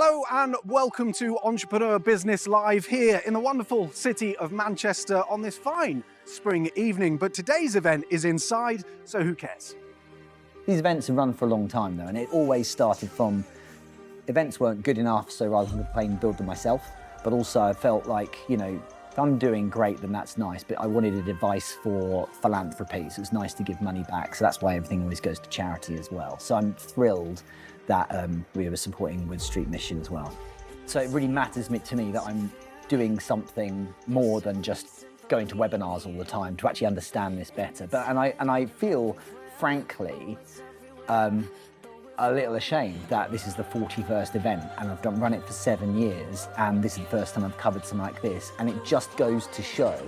Hello and welcome to Entrepreneur Business Live here in the wonderful city of Manchester on this fine spring evening. But today's event is inside, so who cares? These events have run for a long time though, and it always started from events weren't good enough, so rather than playing build them myself, but also I felt like, if I'm doing great, then that's nice, but I wanted advice for philanthropy, so it's nice to give money back, so that's why everything always goes to charity as well. So I'm thrilled that we were supporting Wood Street Mission as well. So it really matters to me that I'm doing something more than just going to webinars all the time to actually understand this better. And I feel, frankly, a little ashamed that this is the 41st event and I've run it for 7 years, and this is the first time I've covered something like this. And it just goes to show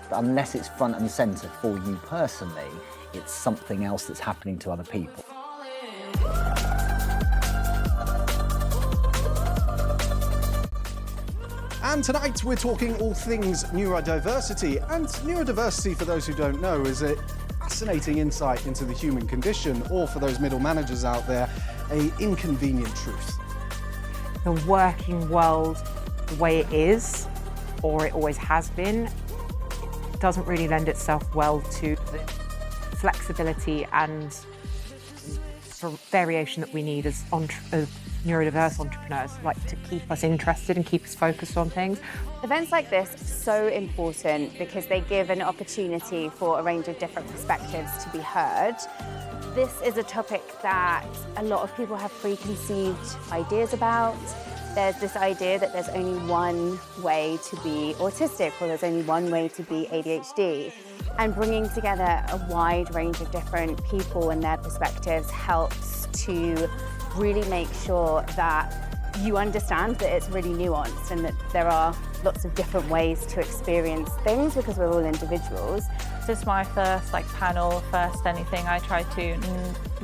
that unless it's front and centre for you personally, it's something else that's happening to other people. And tonight we're talking all things neurodiversity. And neurodiversity, for those who don't know, is a fascinating insight into the human condition, or for those middle managers out there, an inconvenient truth. The working world, the way it is, or it always has been, doesn't really lend itself well to the flexibility and variation that we need as neurodiverse entrepreneurs, like to keep us interested and keep us focused on things. Events like this are so important because they give an opportunity for a range of different perspectives to be heard. This is a topic that a lot of people have preconceived ideas about. There's this idea that there's only one way to be autistic, or there's only one way to be ADHD. And bringing together a wide range of different people and their perspectives helps to really make sure that you understand that it's really nuanced and that there are lots of different ways to experience things because we're all individuals. This is my first panel, first anything. I try to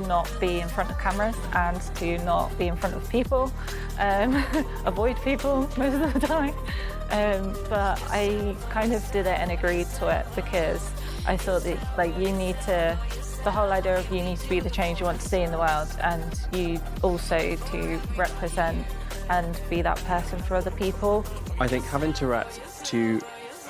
not be in front of cameras and to not be in front of people, avoid people most of the time. But I kind of did it and agreed to it because I thought that you need to, the whole idea of you need to be the change you want to see in the world, and you also to represent and be that person for other people. I think having Tourette's, to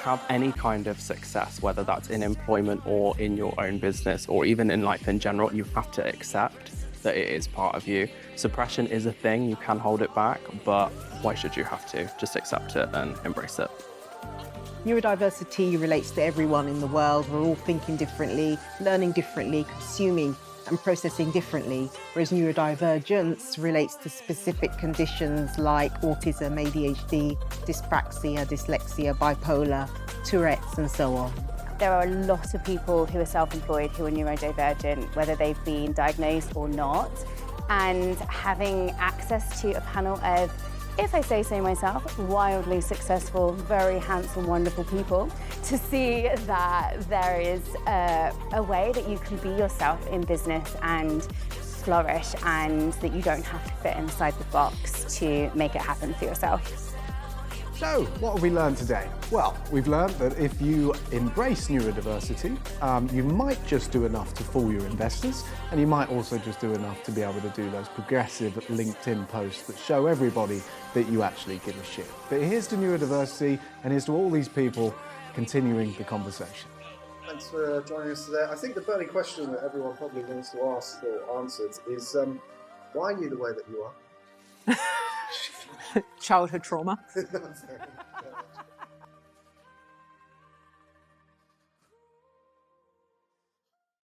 have any kind of success, whether that's in employment or in your own business or even in life in general, you have to accept that it is part of you. Suppression is a thing, you can hold it back, but why should you have to? Just accept it and embrace it. Neurodiversity relates to everyone in the world. We're all thinking differently, learning differently, consuming and processing differently, whereas neurodivergence relates to specific conditions like autism, ADHD, dyspraxia, dyslexia, bipolar, Tourette's, and so on. There are a lot of people who are self-employed who are neurodivergent, whether they've been diagnosed or not, and having access to a panel of, if I say so myself, wildly successful, very handsome, wonderful people, to see that there is a way that you can be yourself in business and flourish, and that you don't have to fit inside the box to make it happen for yourself. So, what have we learned today? Well, we've learned that if you embrace neurodiversity, you might just do enough to fool your investors, and you might also just do enough to be able to do those progressive LinkedIn posts that show everybody that you actually give a shit. But here's to neurodiversity, and here's to all these people continuing the conversation. Thanks for joining us today. I think the burning question that everyone probably wants to ask or answered is, why are you the way that you are? Childhood trauma.